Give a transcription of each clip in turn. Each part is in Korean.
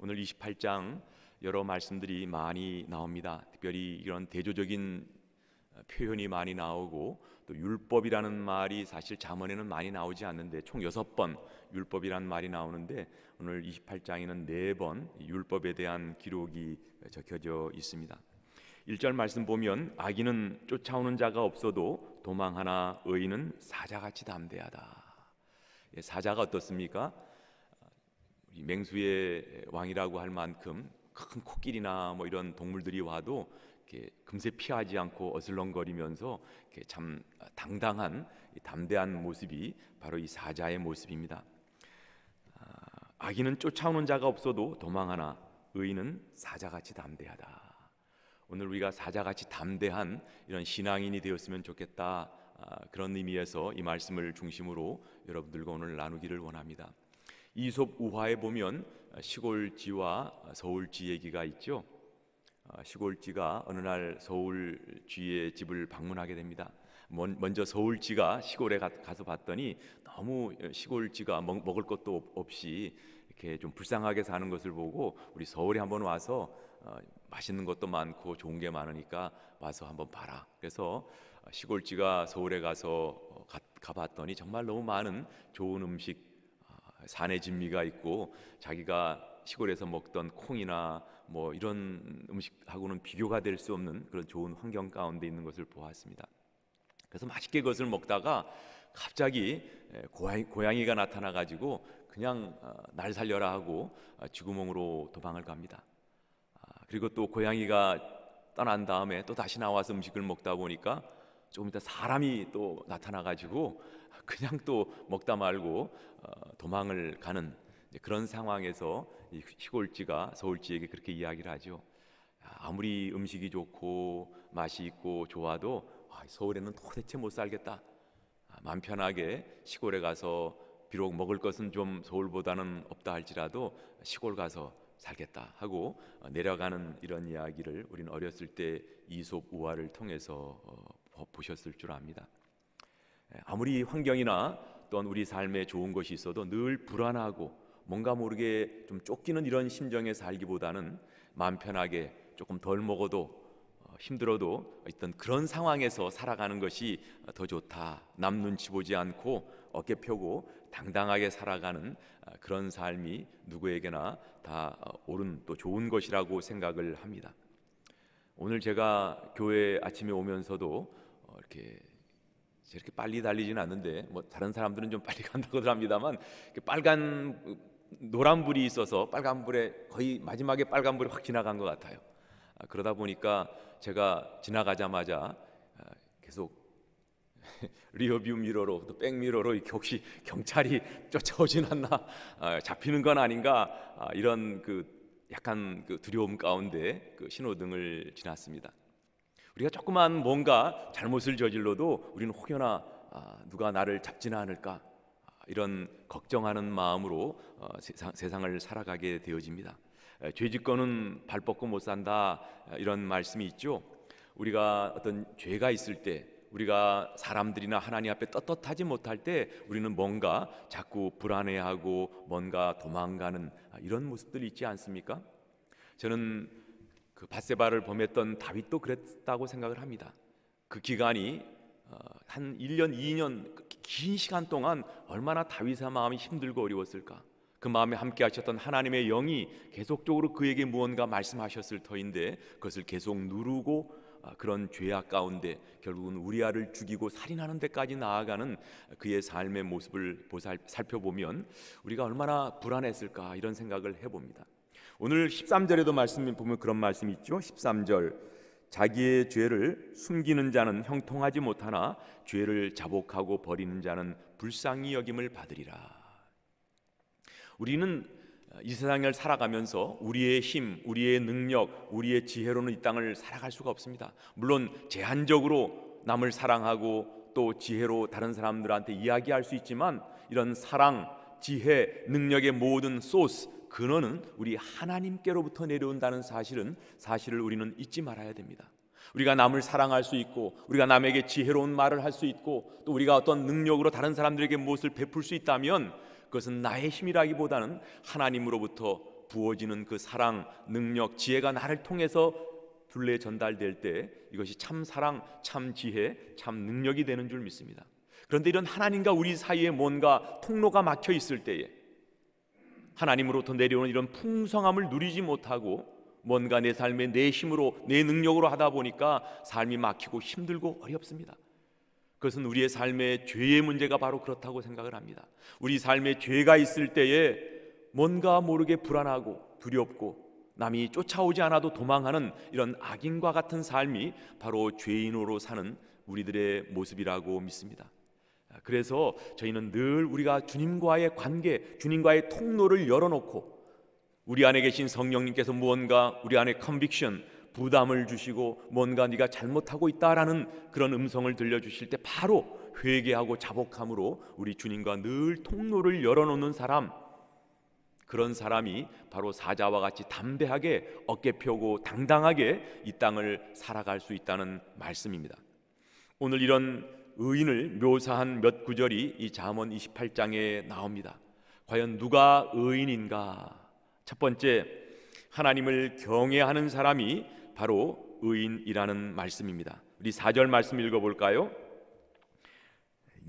오늘 28장 여러 말씀들이 많이 나옵니다. 특별히 이런 대조적인 표현이 많이 나오고 또 율법이라는 말이 사실 잠언에는 많이 나오지 않는데 총 6번 율법이라는 말이 나오는데 오늘 28장에는 4번 율법에 대한 기록이 적혀져 있습니다. 1절 말씀 보면 악인은 쫓아오는 자가 없어도 도망하나 의인은 사자같이 담대하다. 사자가 어떻습니까? 우리 맹수의 왕이라고 할 만큼 큰 코끼리나 뭐 이런 동물들이 와도 이렇게 금세 피하지 않고 어슬렁거리면서 이렇게 참 당당한 담대한 모습이 바로 이 사자의 모습입니다. 악인은 쫓아오는 자가 없어도 도망하나 의인은 사자같이 담대하다. 오늘 우리가 사자같이 담대한 이런 신앙인이 되었으면 좋겠다. 그런 의미에서 이 말씀을 중심으로 여러분들과 오늘 나누기를 원합니다. 이솝 우화에 보면 시골쥐와 서울쥐 얘기가 있죠. 시골쥐가 어느 날 서울쥐의 집을 방문하게 됩니다. 먼저 서울쥐가 시골에 가서 봤더니 너무 시골쥐가 먹을 것도 없이 이렇게 좀 불쌍하게 사는 것을 보고 우리 서울에 한번 와서 맛있는 것도 많고 좋은 게 많으니까 와서 한번 봐라. 그래서 시골쥐가 서울에 가봤더니 정말 너무 많은 좋은 음식, 산의 진미가 있고 자기가 시골에서 먹던 콩이나 뭐 이런 음식하고는 비교가 될 수 없는 그런 좋은 환경 가운데 있는 것을 보았습니다. 그래서 맛있게 그것을 먹다가 갑자기 고양이가 나타나가지고 그냥 날 살려라 하고 쥐구멍으로 도망을 갑니다. 그리고 또 고양이가 떠난 다음에 또 다시 나와서 음식을 먹다 보니까 조금 이따 사람이 또 나타나가지고 그냥 또 먹다 말고 도망을 가는 그런 상황에서 이 시골쥐가 서울쥐에게 그렇게 이야기를 하죠. 아무리 음식이 좋고 맛이 있고 좋아도 서울에는 도대체 못 살겠다. 마음 편하게 시골에 가서 비록 먹을 것은 좀 서울보다는 없다 할지라도 시골 가서 살겠다 하고 내려가는 이런 이야기를 우리는 어렸을 때 이솝 우화를 통해서 보셨을 줄 압니다. 아무리 환경이나 또한 우리 삶에 좋은 것이 있어도 늘 불안하고 뭔가 모르게 좀 쫓기는 이런 심정에 살기보다는 마음 편하게 조금 덜 먹어도 힘들어도 어떤 그런 상황에서 살아가는 것이 더 좋다. 남 눈치 보지 않고 어깨 펴고 당당하게 살아가는 그런 삶이 누구에게나 다 옳은 또 좋은 것이라고 생각을 합니다. 오늘 제가 교회 아침에 오면서도 이렇게 빨리 달리지는 않는데 뭐 다른 사람들은 좀 빨리 간다고들 합니다만 빨간 노란 불이 있어서 빨간 불에 거의 마지막에 빨간 불이 확 지나간 것 같아요. 그러다 보니까 제가 지나가자마자 계속 리어뷰 미러로 또 백미러로 이렇게 혹시 경찰이 쫓아오진 않나, 잡히는 건 아닌가, 이런 약간 두려움 가운데 신호등을 지났습니다. 우리가 조그만 뭔가 잘못을 저질러도 우리는 혹여나 누가 나를 잡지는 않을까, 이런 걱정하는 마음으로 세상을 살아가게 되어집니다. 죄짓고는 발 뻗고 못 산다, 이런 말씀이 있죠. 우리가 어떤 죄가 있을 때, 우리가 사람들이나 하나님 앞에 떳떳하지 못할 때 우리는 뭔가 자꾸 불안해하고 뭔가 도망가는 이런 모습들이 있지 않습니까? 저는 밧세바를 범했던 다윗도 그랬다고 생각을 합니다. 그 기간이 한 1년, 2년 긴 시간 동안 얼마나 다윗의 마음이 힘들고 어려웠을까. 그 마음에 함께 하셨던 하나님의 영이 계속적으로 그에게 무언가 말씀하셨을 터인데 그것을 계속 누르고 그런 죄악 가운데 결국은 우리아를 죽이고 살인하는 데까지 나아가는 그의 삶의 모습을 살펴보면 우리가 얼마나 불안했을까, 이런 생각을 해봅니다. 오늘 13절에도 말씀을 보면 그런 말씀이 있죠. 13절, 자기의 죄를 숨기는 자는 형통하지 못하나 죄를 자복하고 버리는 자는 불쌍히 여김을 받으리라. 우리는 이 세상을 살아가면서 우리의 힘, 우리의 능력, 우리의 지혜로는 이 땅을 살아갈 수가 없습니다. 물론 제한적으로 남을 사랑하고 또 지혜로 다른 사람들한테 이야기할 수 있지만 이런 사랑, 지혜, 능력의 모든 소스, 근원은 우리 하나님께로부터 내려온다는 사실을 우리는 잊지 말아야 됩니다. 우리가 남을 사랑할 수 있고 우리가 남에게 지혜로운 말을 할 수 있고 또 우리가 어떤 능력으로 다른 사람들에게 무엇을 베풀 수 있다면 그것은 나의 힘이라기보다는 하나님으로부터 부어지는 그 사랑, 능력, 지혜가 나를 통해서 둘레 전달될 때 이것이 참 사랑, 참 지혜, 참 능력이 되는 줄 믿습니다. 그런데 이런 하나님과 우리 사이에 뭔가 통로가 막혀 있을 때에 하나님으로부터 내려오는 이런 풍성함을 누리지 못하고 뭔가 내 삶에 내 힘으로 내 능력으로 하다 보니까 삶이 막히고 힘들고 어렵습니다. 그것은 우리의 삶의 죄의 문제가 바로 그렇다고 생각을 합니다. 우리 삶에 죄가 있을 때에 뭔가 모르게 불안하고 두렵고 남이 쫓아오지 않아도 도망하는 이런 악인과 같은 삶이 바로 죄인으로 사는 우리들의 모습이라고 믿습니다. 그래서 저희는 늘 우리가 주님과의 관계, 주님과의 통로를 열어놓고 우리 안에 계신 성령님께서 무언가 우리 안에 컨빅션, 부담을 주시고 뭔가 네가 잘못하고 있다라는 그런 음성을 들려주실 때 바로 회개하고 자복함으로 우리 주님과 늘 통로를 열어놓는 사람, 그런 사람이 바로 사자와 같이 담대하게 어깨 펴고 당당하게 이 땅을 살아갈 수 있다는 말씀입니다. 오늘 이런 의인을 묘사한 몇 구절이 이 잠언 28장에 나옵니다. 과연 누가 의인인가? 첫 번째, 하나님을 경외하는 사람이 바로 의인이라는 말씀입니다. 우리 4절 말씀 읽어볼까요?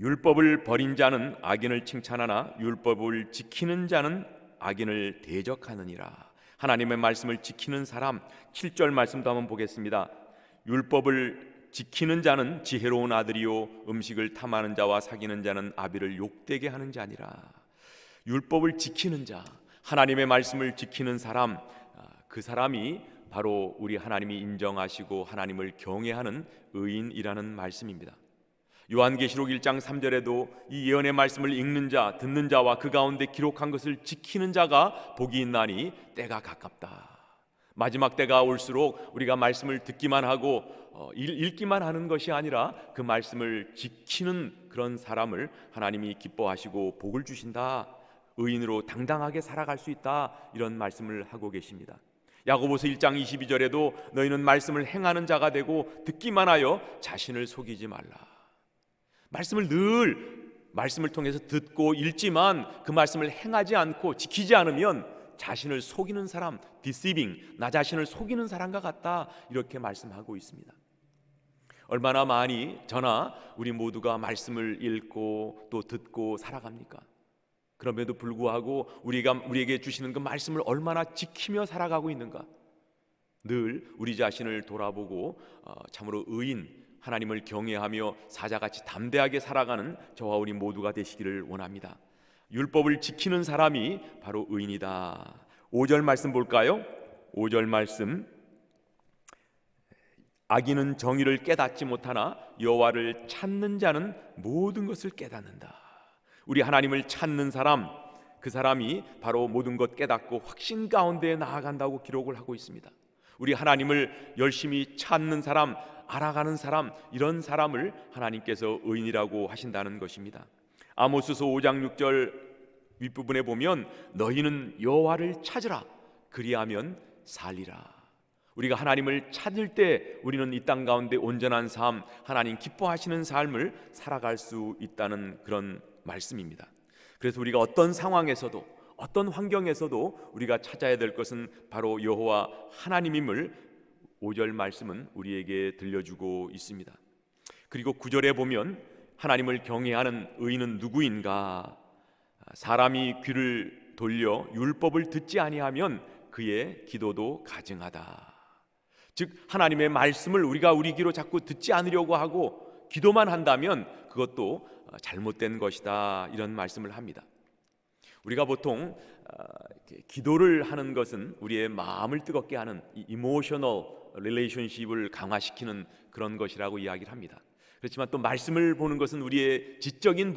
율법을 버린 자는 악인을 칭찬하나 율법을 지키는 자는 악인을 대적하느니라. 하나님의 말씀을 지키는 사람, 7절 말씀도 한번 보겠습니다. 율법을 지키는 자는 지혜로운 아들이요 음식을 탐하는 자와 사귀는 자는 아비를 욕되게 하는 자니라. 율법을 지키는 자, 하나님의 말씀을 지키는 사람, 그 사람이 바로 우리 하나님이 인정하시고 하나님을 경외하는 의인이라는 말씀입니다. 요한계시록 1장 3절에도 이 예언의 말씀을 읽는 자, 듣는 자와 그 가운데 기록한 것을 지키는 자가 복이 있나니 때가 가깝다. 마지막 때가 올수록 우리가 말씀을 듣기만 하고 읽기만 하는 것이 아니라 그 말씀을 지키는 그런 사람을 하나님이 기뻐하시고 복을 주신다. 의인으로 당당하게 살아갈 수 있다. 이런 말씀을 하고 계십니다. 야고보서 1장 22절에도 너희는 말씀을 행하는 자가 되고 듣기만 하여 자신을 속이지 말라. 말씀을 통해서 듣고 읽지만 그 말씀을 행하지 않고 지키지 않으면 자신을 속이는 사람, deceiving, 나 자신을 속이는 사람과 같다. 이렇게 말씀하고 있습니다. 얼마나 많이 저나 우리 모두가 말씀을 읽고 또 듣고 살아갑니까? 그럼에도 불구하고 우리에게 주시는 그 말씀을 얼마나 지키며 살아가고 있는가? 늘 우리 자신을 돌아보고 참으로 의인, 하나님을 경외하며 사자같이 담대하게 살아가는 저와 우리 모두가 되시기를 원합니다. 율법을 지키는 사람이 바로 의인이다. 5절 말씀 볼까요? 5절 말씀, 악인은 정의를 깨닫지 못하나 여호와를 찾는 자는 모든 것을 깨닫는다. 우리 하나님을 찾는 사람, 그 사람이 바로 모든 것 깨닫고 확신 가운데 나아간다고 기록을 하고 있습니다. 우리 하나님을 열심히 찾는 사람, 알아가는 사람, 이런 사람을 하나님께서 의인이라고 하신다는 것입니다. 아모스서 5장 6절 윗부분에 보면 너희는 여호와를 찾으라 그리하면 살리라. 우리가 하나님을 찾을 때 우리는 이 땅 가운데 온전한 삶, 하나님 기뻐하시는 삶을 살아갈 수 있다는 그런 말씀입니다. 그래서 우리가 어떤 상황에서도 어떤 환경에서도 우리가 찾아야 될 것은 바로 여호와 하나님임을 5절 말씀은 우리에게 들려주고 있습니다. 그리고 9절에 보면 하나님을 경외하는 의인은 누구인가? 사람이 귀를 돌려 율법을 듣지 아니하면 그의 기도도 가증하다. 즉 하나님의 말씀을 우리가 우리 귀로 자꾸 듣지 않으려고 하고 기도만 한다면 그것도 잘못된 것이다. 이런 말씀을 합니다. 우리가 보통 기도를 하는 것은 우리의 마음을 뜨겁게 하는 이모셔널 릴레이션십을 강화시키는 그런 것이라고 이야기를 합니다. 그렇지만 또 말씀을 보는 것은 우리의 지적인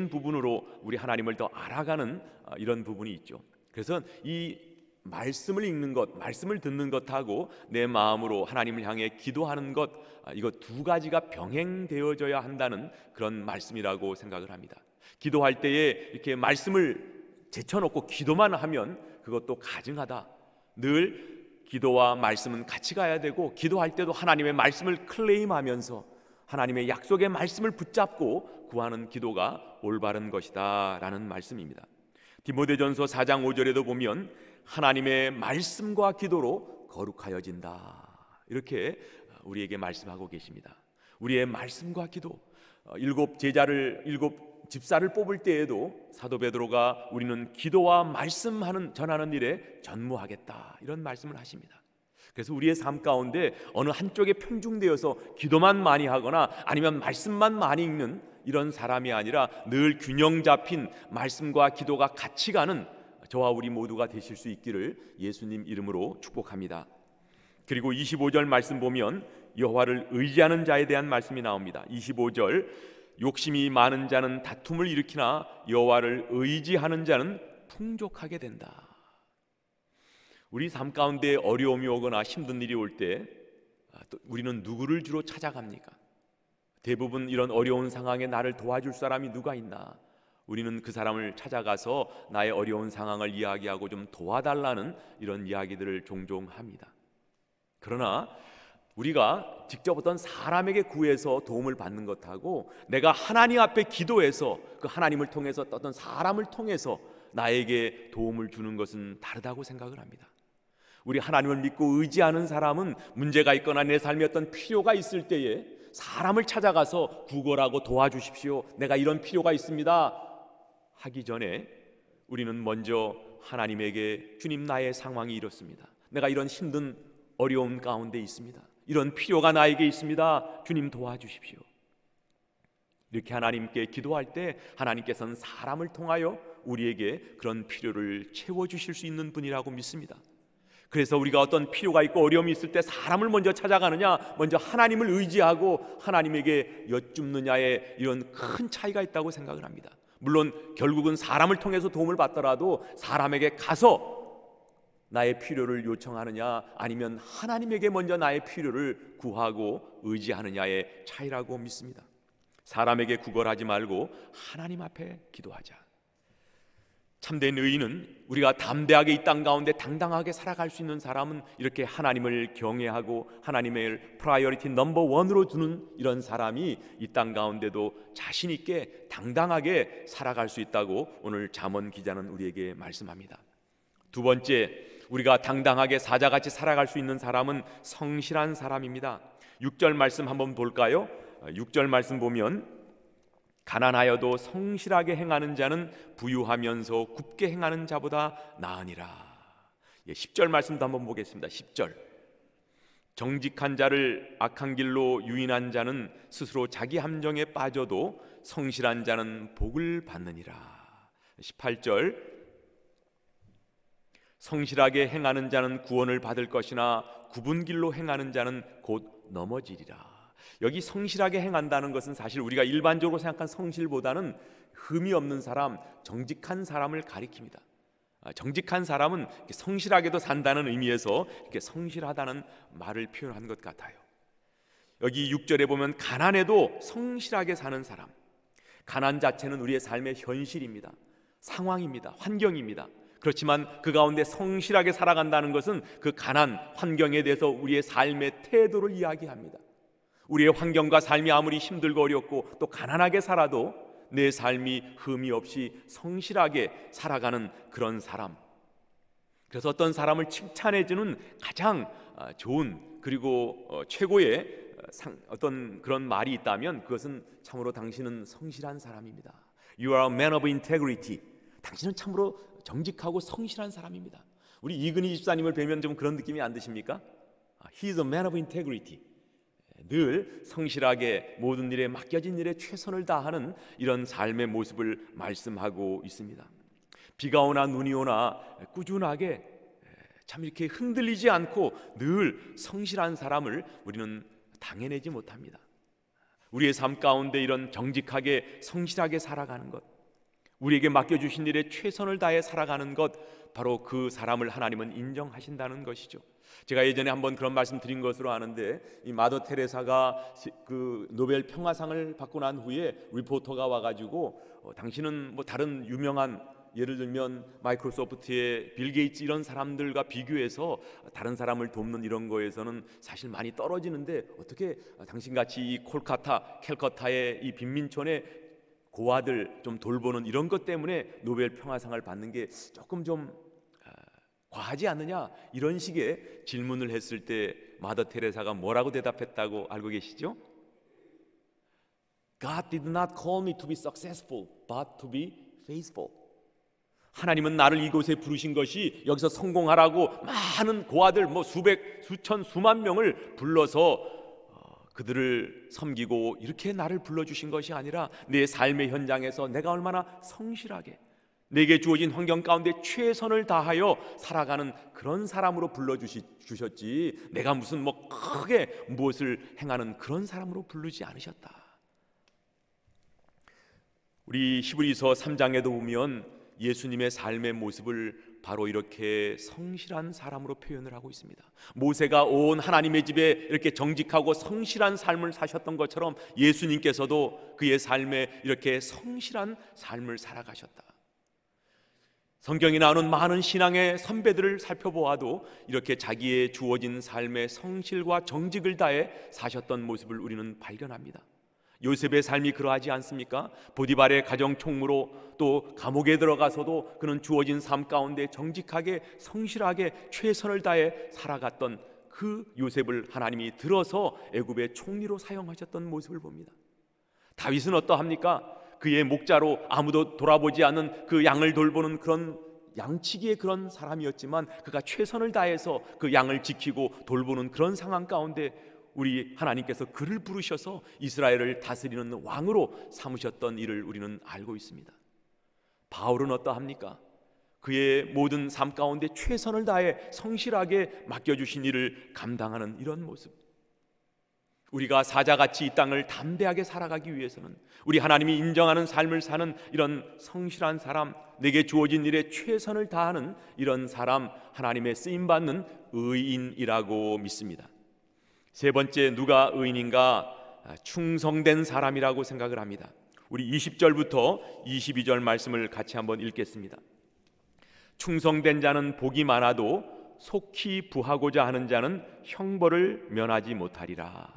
부분으로 우리 하나님을 더 알아가는 이런 부분이 있죠. 그래서 이 말씀을 읽는 것, 말씀을 듣는 것하고 내 마음으로 하나님을 향해 기도하는 것, 이거 두 가지가 병행되어져야 한다는 그런 말씀이라고 생각을 합니다. 기도할 때에 이렇게 말씀을 제쳐놓고 기도만 하면 그것도 가증하다. 늘 기도와 말씀은 같이 가야 되고 기도할 때도 하나님의 말씀을 클레임하면서 하나님의 약속의 말씀을 붙잡고 구하는 기도가 올바른 것이다 라는 말씀입니다. 디모데전서 4장 5절에도 보면 하나님의 말씀과 기도로 거룩하여진다, 이렇게 우리에게 말씀하고 계십니다. 우리의 말씀과 기도, 일곱 집사를 뽑을 때에도 사도 베드로가 우리는 기도와 말씀하는 전하는 일에 전무하겠다, 이런 말씀을 하십니다. 그래서 우리의 삶 가운데 어느 한쪽에 편중되어서 기도만 많이 하거나 아니면 말씀만 많이 읽는 이런 사람이 아니라 늘 균형 잡힌 말씀과 기도가 같이 가는 저와 우리 모두가 되실 수 있기를 예수님 이름으로 축복합니다. 그리고 25절 말씀 보면 여호와를 의지하는 자에 대한 말씀이 나옵니다. 25절, 욕심이 많은 자는 다툼을 일으키나 여호와를 의지하는 자는 풍족하게 된다. 우리 삶 가운데 어려움이 오거나 힘든 일이 올 때 우리는 누구를 주로 찾아갑니까? 대부분 이런 어려운 상황에 나를 도와줄 사람이 누가 있나? 우리는 그 사람을 찾아가서 나의 어려운 상황을 이야기하고 좀 도와달라는 이런 이야기들을 종종 합니다. 그러나 우리가 직접 어떤 사람에게 구해서 도움을 받는 것하고 내가 하나님 앞에 기도해서 그 하나님을 통해서 어떤 사람을 통해서 나에게 도움을 주는 것은 다르다고 생각을 합니다. 우리 하나님을 믿고 의지하는 사람은 문제가 있거나 내 삶에 어떤 필요가 있을 때에 사람을 찾아가서 구걸하고 도와주십시오, 내가 이런 필요가 있습니다 하기 전에 우리는 먼저 하나님에게 주님, 나의 상황이 이렇습니다, 내가 이런 힘든 어려운 가운데 있습니다, 이런 필요가 나에게 있습니다, 주님 도와주십시오. 이렇게 하나님께 기도할 때 하나님께서는 사람을 통하여 우리에게 그런 필요를 채워주실 수 있는 분이라고 믿습니다. 그래서 우리가 어떤 필요가 있고 어려움이 있을 때 사람을 먼저 찾아가느냐, 먼저 하나님을 의지하고 하나님에게 여쭙느냐에 이런 큰 차이가 있다고 생각을 합니다. 물론 결국은 사람을 통해서 도움을 받더라도 사람에게 가서 나의 필요를 요청하느냐 아니면 하나님에게 먼저 나의 필요를 구하고 의지하느냐의 차이라고 믿습니다. 사람에게 구걸하지 말고 하나님 앞에 기도하자. 참된 의인은, 우리가 담대하게 이 땅 가운데 당당하게 살아갈 수 있는 사람은 이렇게 하나님을 경외하고 하나님을 프라이어리티 넘버 원으로 두는 이런 사람이 이 땅 가운데도 자신 있게 당당하게 살아갈 수 있다고 오늘 잠언 기자는 우리에게 말씀합니다. 두 번째, 우리가 당당하게 사자같이 살아갈 수 있는 사람은 성실한 사람입니다. 6절 말씀 한번 볼까요? 6절 말씀 보면 가난하여도 성실하게 행하는 자는 부유하면서 굽게 행하는 자보다 나으니라. 10절 말씀도 한번 보겠습니다. 10절, 정직한 자를 악한 길로 유인한 자는 스스로 자기 함정에 빠져도 성실한 자는 복을 받느니라. 18절, 성실하게 행하는 자는 구원을 받을 것이나 굽은 길로 행하는 자는 곧 넘어지리라. 여기 성실하게 행한다는 것은 사실 우리가 일반적으로 생각한 성실보다는 흠이 없는 사람, 정직한 사람을 가리킵니다. 정직한 사람은 성실하게도 산다는 의미에서 이렇게 성실하다는 말을 표현한 것 같아요. 여기 6절에 보면 가난해도 성실하게 사는 사람, 가난 자체는 우리의 삶의 현실입니다. 상황입니다. 환경입니다. 그렇지만 그 가운데 성실하게 살아간다는 것은 그 가난 환경에 대해서 우리의 삶의 태도를 이야기합니다. 우리의 환경과 삶이 아무리 힘들고 어렵고 또 가난하게 살아도 내 삶이 흠이 없이 성실하게 살아가는 그런 사람, 그래서 어떤 사람을 칭찬해주는 가장 좋은 그리고 최고의 어떤 그런 말이 있다면 그것은 참으로 당신은 성실한 사람입니다. You are a man of integrity. 당신은 참으로 정직하고 성실한 사람입니다. 우리 이근희 집사님을 뵈면 좀 그런 느낌이 안 드십니까? He is a man of integrity. 늘 성실하게 모든 일에 맡겨진 일에 최선을 다하는 이런 삶의 모습을 말씀하고 있습니다. 비가 오나 눈이 오나 꾸준하게 참 이렇게 흔들리지 않고 늘 성실한 사람을 우리는 당해내지 못합니다. 우리의 삶 가운데 이런 정직하게 성실하게 살아가는 것, 우리에게 맡겨주신 일에 최선을 다해 살아가는 것, 바로 그 사람을 하나님은 인정하신다는 것이죠. 제가 예전에 한번 그런 말씀 드린 것으로 아는데, 이 마더 테레사가 그 노벨 평화상을 받고 난 후에 리포터가 와가지고 당신은 뭐 다른 유명한, 예를 들면 마이크로소프트의 빌 게이츠 이런 사람들과 비교해서 다른 사람을 돕는 이런 거에서는 사실 많이 떨어지는데 어떻게 당신같이 이 콜카타, 캘커타의 이 빈민촌에 고아들 좀 돌보는 이런 것 때문에 노벨 평화상을 받는 게 조금 좀 과하지 않느냐, 이런 식의 질문을 했을 때 마더 테레사가 뭐라고 대답했다고 알고 계시죠? God did not call me to be successful, but to be faithful. 하나님은 나를 이곳에 부르신 것이 여기서 성공하라고 많은 고아들 수백, 수천, 수만 명을 불러서 그들을 섬기고 이렇게 나를 불러주신 것이 아니라 내 삶의 현장에서 내가 얼마나 성실하게 내게 주어진 환경 가운데 최선을 다하여 살아가는 그런 사람으로 불러주셨지, 내가 무슨 크게 무엇을 행하는 그런 사람으로 부르지 않으셨다. 우리 히브리서 3장에도 보면 예수님의 삶의 모습을 바로 이렇게 성실한 사람으로 표현을 하고 있습니다. 모세가 온 하나님의 집에 이렇게 정직하고 성실한 삶을 사셨던 것처럼 예수님께서도 그의 삶에 이렇게 성실한 삶을 살아가셨다. 성경에 나오는 많은 신앙의 선배들을 살펴보아도 이렇게 자기의 주어진 삶의 성실과 정직을 다해 사셨던 모습을 우리는 발견합니다. 요셉의 삶이 그러하지 않습니까? 보디발의 가정 총무로 또 감옥에 들어가서도 그는 주어진 삶 가운데 정직하게 성실하게 최선을 다해 살아갔던 그 요셉을 하나님이 들어서 애굽의 총리로 사용하셨던 모습을 봅니다. 다윗은 어떠합니까? 그의 목자로 아무도 돌아보지 않는 그 양을 돌보는 그런 양치기의 그런 사람이었지만 그가 최선을 다해서 그 양을 지키고 돌보는 그런 상황 가운데 우리 하나님께서 그를 부르셔서 이스라엘을 다스리는 왕으로 삼으셨던 일을 우리는 알고 있습니다. 바울은 어떠합니까? 그의 모든 삶 가운데 최선을 다해 성실하게 맡겨주신 일을 감당하는 이런 모습. 우리가 사자같이 이 땅을 담대하게 살아가기 위해서는 우리 하나님이 인정하는 삶을 사는 이런 성실한 사람, 내게 주어진 일에 최선을 다하는 이런 사람, 하나님의 쓰임받는 의인이라고 믿습니다. 세 번째, 누가 의인인가? 충성된 사람이라고 생각을 합니다. 우리 20절부터 22절 말씀을 같이 한번 읽겠습니다. 충성된 자는 복이 많아도 속히 부하고자 하는 자는 형벌을 면하지 못하리라.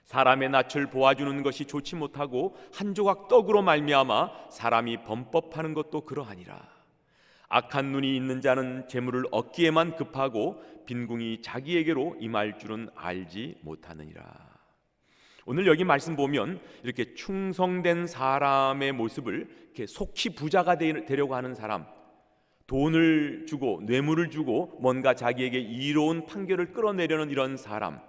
사람의 낯을 보아주는 것이 좋지 못하고 한 조각 떡으로 말미암아 사람이 범법하는 것도 그러하니라. 악한 눈이 있는 자는 재물을 얻기에만 급하고 빈궁이 자기에게로 임할 줄은 알지 못하느니라. 오늘 여기 말씀 보면 이렇게 충성된 사람의 모습을 이렇게 속히 부자가 되려고 하는 사람, 돈을 주고 뇌물을 주고 뭔가 자기에게 이로운 판결을 끌어내려는 이런 사람,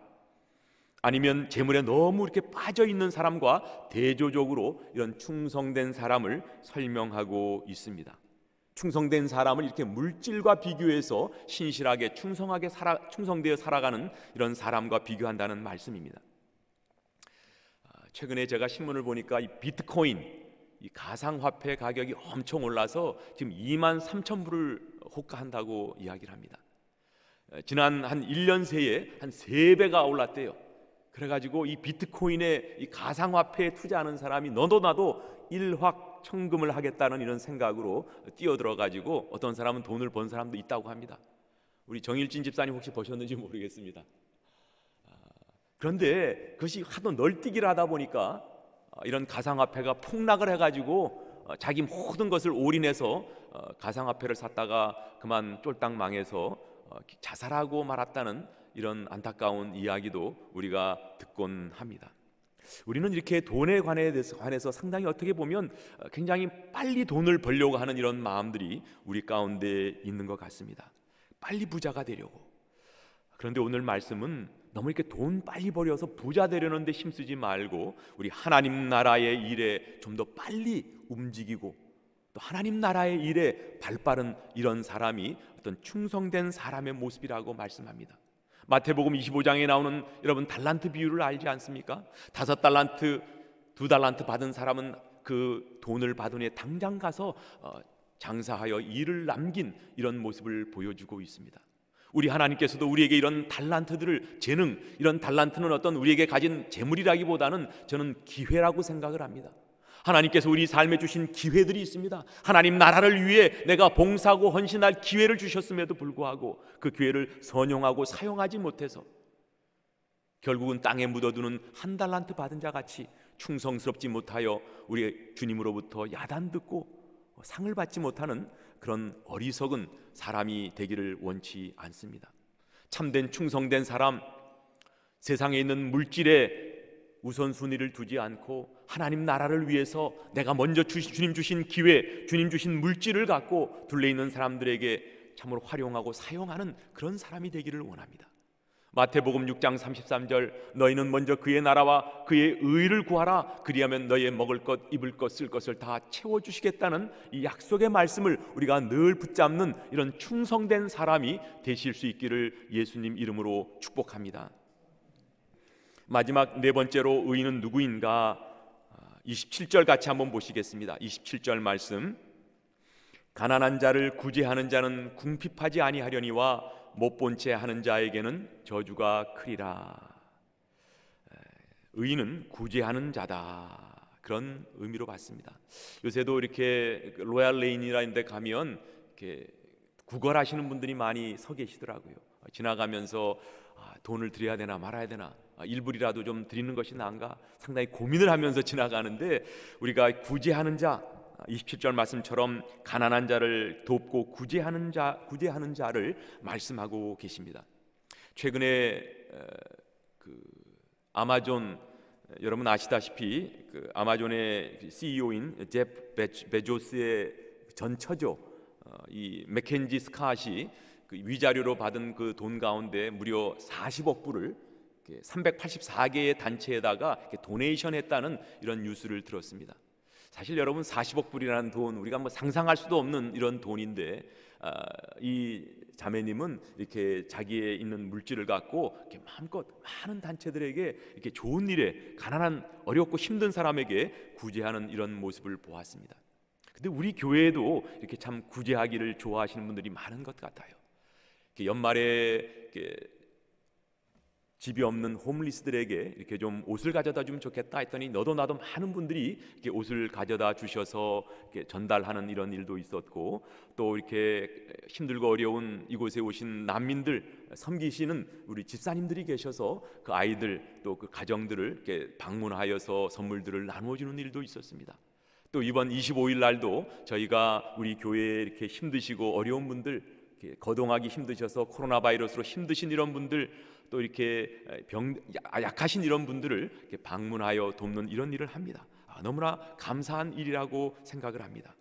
아니면 재물에 너무 이렇게 빠져 있는 사람과 대조적으로 이런 충성된 사람을 설명하고 있습니다. 충성된 사람을 이렇게 물질과 비교해서 신실하게 충성되어 살아가는 이런 사람과 비교한다는 말씀입니다. 최근에 제가 신문을 보니까 이 비트코인, 이 가상화폐 가격이 엄청 올라서 지금 23,000불을 호가한다고 이야기를 합니다. 지난 한 1년 새에 한 3배가 올랐대요. 그래가지고 이 비트코인에 이 가상화폐에 투자하는 사람이 너도 나도 일확천금을 하겠다는 이런 생각으로 뛰어들어가지고 어떤 사람은 돈을 번 사람도 있다고 합니다. 우리 정일진 집사님 혹시 보셨는지 모르겠습니다. 그런데 그것이 하도 널뛰기를 하다 보니까 이런 가상화폐가 폭락을 해가지고 자기 모든 것을 올인해서 가상화폐를 샀다가 그만 쫄딱 망해서 자살하고 말았다는 이런 안타까운 이야기도 우리가 듣곤 합니다. 우리는 이렇게 돈에 관해서 상당히 어떻게 보면 굉장히 빨리 돈을 벌려고 하는 이런 마음들이 우리 가운데 있는 것 같습니다. 빨리 부자가 되려고. 그런데 오늘 말씀은 너무 이렇게 돈 빨리 벌여서 부자 되려는데 힘쓰지 말고 우리 하나님 나라의 일에 좀 더 빨리 움직이고 또 하나님 나라의 일에 발빠른 이런 사람이 어떤 충성된 사람의 모습이라고 말씀합니다. 마태복음 25장에 나오는 여러분 달란트 비유를 알지 않습니까? 5달란트, 2달란트 받은 사람은 그 돈을 받은 후에 당장 가서 장사하여 일을 남긴 이런 모습을 보여주고 있습니다. 우리 하나님께서도 우리에게 이런 달란트들을, 재능, 이런 달란트는 어떤 우리에게 가진 재물이라기보다는 저는 기회라고 생각을 합니다. 하나님께서 우리 삶에 주신 기회들이 있습니다. 하나님 나라를 위해 내가 봉사하고 헌신할 기회를 주셨음에도 불구하고 그 기회를 선용하고 사용하지 못해서 결국은 땅에 묻어두는 1달란트 받은 자 같이 충성스럽지 못하여 우리 주님으로부터 야단 듣고 상을 받지 못하는 그런 어리석은 사람이 되기를 원치 않습니다. 참된 충성된 사람, 세상에 있는 물질에 우선순위를 두지 않고 하나님 나라를 위해서 내가 먼저 주님 주신 기회, 주님 주신 물질을 갖고 둘레 있는 사람들에게 참으로 활용하고 사용하는 그런 사람이 되기를 원합니다. 마태복음 6장 33절, 너희는 먼저 그의 나라와 그의 의를 구하라. 그리하면 너희의 먹을 것, 입을 것, 쓸 것을 다 채워주시겠다는 이 약속의 말씀을 우리가 늘 붙잡는 이런 충성된 사람이 되실 수 있기를 예수님 이름으로 축복합니다. 마지막 네 번째로 의인은 누구인가? 27절 같이 한번 보시겠습니다. 27절 말씀, 가난한 자를 구제하는 자는 궁핍하지 아니하려니와 못 본 채 하는 자에게는 저주가 크리라. 의인은 구제하는 자다, 그런 의미로 봤습니다. 요새도 이렇게 로얄 레인이라는 데 가면 이렇게 구걸하시는 분들이 많이 서 계시더라고요. 지나가면서 돈을 드려야 되나 말아야 되나, 일불이라도 좀 드리는 것이 나은가 상당히 고민을 하면서 지나가는데, 우리가 구제하는 자, 27절 말씀처럼 가난한 자를 돕고 구제하는 자를 말씀하고 계십니다. 최근에 아마존, 여러분 아시다시피 아마존의 CEO인 제프 베조스의 전 처조 이 맥켄지 스캇이 위자료로 받은 그 돈 가운데 무려 40억 불을 384개의 단체에다가 도네이션 했다는 이런 뉴스를 들었습니다. 사실 여러분 40억 불이라는 돈, 우리가 뭐 상상할 수도 없는 이런 돈인데, 이 자매님은 이렇게 자기의 있는 물질을 갖고 이렇게 마음껏 많은 단체들에게 이렇게 좋은 일에, 가난한 어렵고 힘든 사람에게 구제하는 이런 모습을 보았습니다. 근데 우리 교회에도 이렇게 참 구제하기를 좋아하시는 분들이 많은 것 같아요. 이렇게 연말에 이렇게 집이 없는 홈리스들에게 이렇게 좀 옷을 가져다 주면 좋겠다 했더니 너도 나도 많은 분들이 이렇게 옷을 가져다 주셔서 이렇게 전달하는 이런 일도 있었고, 또 이렇게 힘들고 어려운 이곳에 오신 난민들 섬기시는 우리 집사님들이 계셔서 그 아이들 또 그 가정들을 이렇게 방문하여서 선물들을 나누어주는 일도 있었습니다. 또 이번 25일 날도 저희가 우리 교회에 이렇게 힘드시고 어려운 분들, 이렇게 거동하기 힘드셔서 코로나 바이러스로 힘드신 이런 분들, 또 이렇게 약하신 이런 분들을 이렇게 방문하여 돕는 이런 일을 합니다. 너무나 감사한 일이라고 생각을 합니다.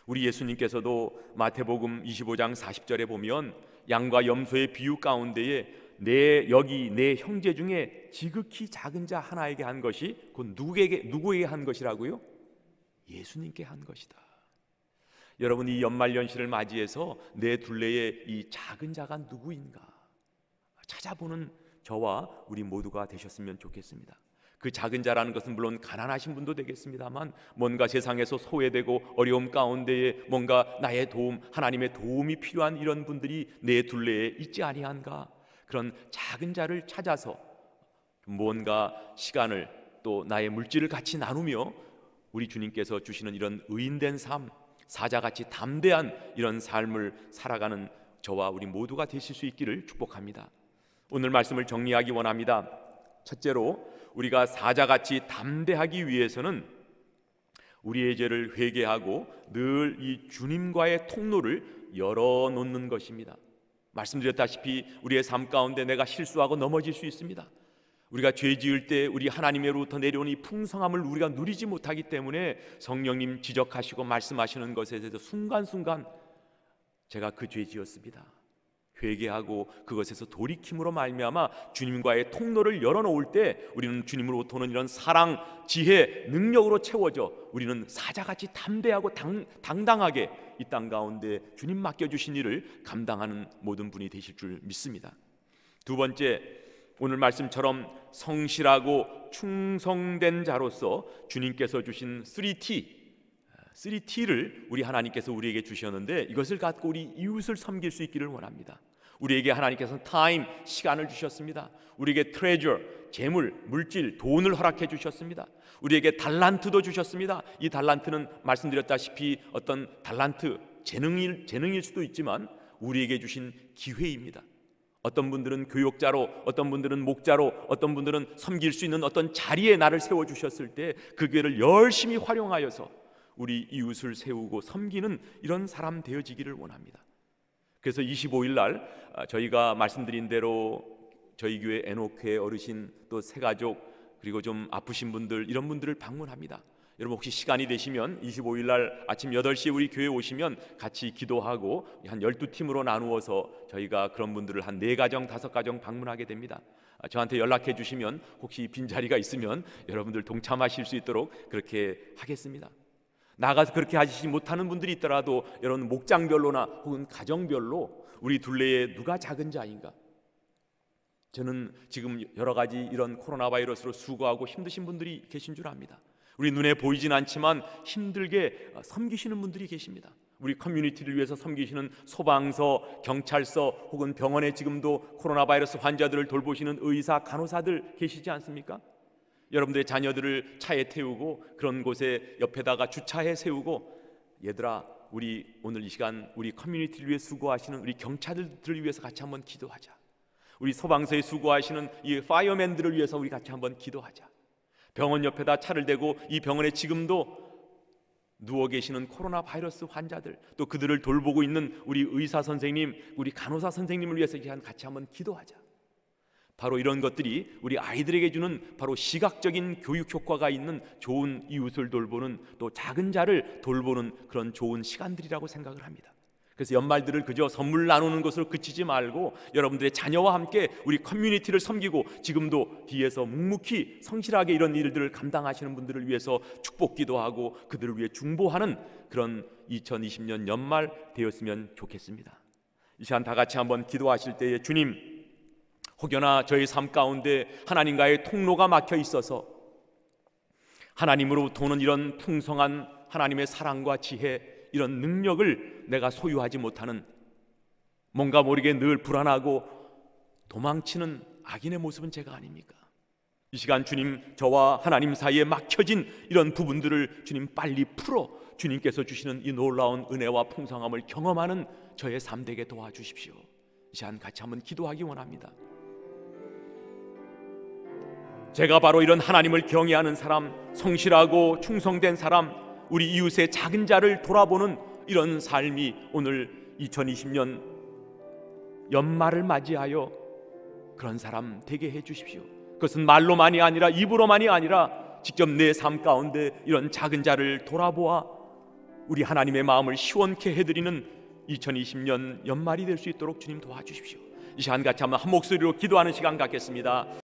우리 예수님께서도 마태복음 25장 40절에 보면 양과 염소의 비유 가운데에 내 형제 중에 지극히 작은 자 하나에게 한 것이 곧 누구에게 한 것이라고요? 예수님께 한 것이다. 여러분, 이 연말연시를 맞이해서 내 둘레에 이 작은 자가 누구인가 찾아보는 저와 우리 모두가 되셨으면 좋겠습니다. 그 작은 자라는 것은 물론 가난하신 분도 되겠습니다만, 뭔가 세상에서 소외되고 어려움 가운데에 뭔가 나의 도움, 하나님의 도움이 필요한 이런 분들이 내 둘레에 있지 아니한가, 그런 작은 자를 찾아서 뭔가 시간을 또 나의 물질을 같이 나누며 우리 주님께서 주시는 이런 의인된 삶, 사자같이 담대한 이런 삶을 살아가는 저와 우리 모두가 되실 수 있기를 축복합니다. 오늘 말씀을 정리하기 원합니다. 첫째로, 우리가 사자같이 담대하기 위해서는 우리의 죄를 회개하고 늘 이 주님과의 통로를 열어놓는 것입니다. 말씀드렸다시피 우리의 삶 가운데 내가 실수하고 넘어질 수 있습니다. 우리가 죄 지을 때 우리 하나님으로부터 내려오는 이 풍성함을 우리가 누리지 못하기 때문에 성령님 지적하시고 말씀하시는 것에 대해서 순간순간 제가 그 죄 지었습니다, 회개하고 그것에서 돌이킴으로 말미암아 주님과의 통로를 열어놓을 때 우리는 주님으로부터 오는 이런 사랑, 지혜, 능력으로 채워져 우리는 사자같이 담대하고 당당하게 이 땅 가운데 주님 맡겨주신 일을 감당하는 모든 분이 되실 줄 믿습니다. 두 번째, 오늘 말씀처럼 성실하고 충성된 자로서 주님께서 주신 3T를 우리 하나님께서 우리에게 주셨는데, 이것을 갖고 우리 이웃을 섬길 수 있기를 원합니다. 우리에게 하나님께서는 타임, 시간을 주셨습니다. 우리에게 트레저, 재물, 물질, 돈을 허락해 주셨습니다. 우리에게 달란트도 주셨습니다. 이 달란트는 말씀드렸다시피 어떤 달란트, 재능일 수도 있지만 우리에게 주신 기회입니다. 어떤 분들은 교역자로, 어떤 분들은 목자로, 어떤 분들은 섬길 수 있는 어떤 자리에 나를 세워주셨을 때 그 기회를 열심히 활용하여서 우리 이웃을 세우고 섬기는 이런 사람 되어지기를 원합니다. 그래서 25일 날 저희가 말씀드린 대로 저희 교회 에녹회 어르신, 또 새가족, 그리고 좀 아프신 분들, 이런 분들을 방문합니다. 여러분 혹시 시간이 되시면 25일 날 아침 8시에 우리 교회 오시면 같이 기도하고 한 12팀으로 나누어서 저희가 그런 분들을 한 4가정, 5가정 방문하게 됩니다. 저한테 연락해 주시면 혹시 빈자리가 있으면 여러분들 동참하실 수 있도록 그렇게 하겠습니다. 나가서 그렇게 하시지 못하는 분들이 있더라도 여러분 목장별로나 혹은 가정별로 우리 둘레에 누가 작은 자인가? 저는 지금 여러 가지 이런 코로나 바이러스로 수고하고 힘드신 분들이 계신 줄 압니다. 우리 눈에 보이진 않지만 힘들게 섬기시는 분들이 계십니다. 우리 커뮤니티를 위해서 섬기시는 소방서, 경찰서 혹은 병원에 지금도 코로나 바이러스 환자들을 돌보시는 의사, 간호사들 계시지 않습니까? 여러분들의 자녀들을 차에 태우고 그런 곳에 옆에다가 주차해 세우고, 얘들아 우리 오늘 이 시간 우리 커뮤니티를 위해 수고하시는 우리 경찰들을 위해서 같이 한번 기도하자. 우리 소방서에 수고하시는 이 파이어맨들을 위해서 우리 같이 한번 기도하자. 병원 옆에다 차를 대고 이 병원에 지금도 누워 계시는 코로나 바이러스 환자들, 또 그들을 돌보고 있는 우리 의사 선생님, 우리 간호사 선생님을 위해서 같이 한번 기도하자. 바로 이런 것들이 우리 아이들에게 주는 바로 시각적인 교육 효과가 있는 좋은 이웃을 돌보는, 또 작은 자를 돌보는 그런 좋은 시간들이라고 생각을 합니다. 그래서 연말들을 그저 선물 나누는 것으로 그치지 말고 여러분들의 자녀와 함께 우리 커뮤니티를 섬기고, 지금도 뒤에서 묵묵히 성실하게 이런 일들을 감당하시는 분들을 위해서 축복기도 하고 그들을 위해 중보하는 그런 2020년 연말 되었으면 좋겠습니다. 이 시간 다 같이 한번 기도하실 때에, 주님, 혹여나 저희 삶 가운데 하나님과의 통로가 막혀 있어서 하나님으로부터 오는 이런 풍성한 하나님의 사랑과 지혜, 이런 능력을 내가 소유하지 못하는, 뭔가 모르게 늘 불안하고 도망치는 악인의 모습은 제가 아닙니까? 이 시간 주님, 저와 하나님 사이에 막혀진 이런 부분들을 주님 빨리 풀어 주님께서 주시는 이 놀라운 은혜와 풍성함을 경험하는 저의 삶 되게 도와주십시오. 이 시간 같이 한번 기도하기 원합니다. 제가 바로 이런 하나님을 경외하는 사람, 성실하고 충성된 사람, 우리 이웃의 작은 자를 돌아보는 이런 삶이 오늘 2020년 연말을 맞이하여 그런 사람 되게 해주십시오. 그것은 말로만이 아니라, 입으로만이 아니라 직접 내 삶 가운데 이런 작은 자를 돌아보아 우리 하나님의 마음을 시원케 해드리는 2020년 연말이 될 수 있도록 주님 도와주십시오. 이 시간 같이 한번 한 목소리로 기도하는 시간 갖겠습니다.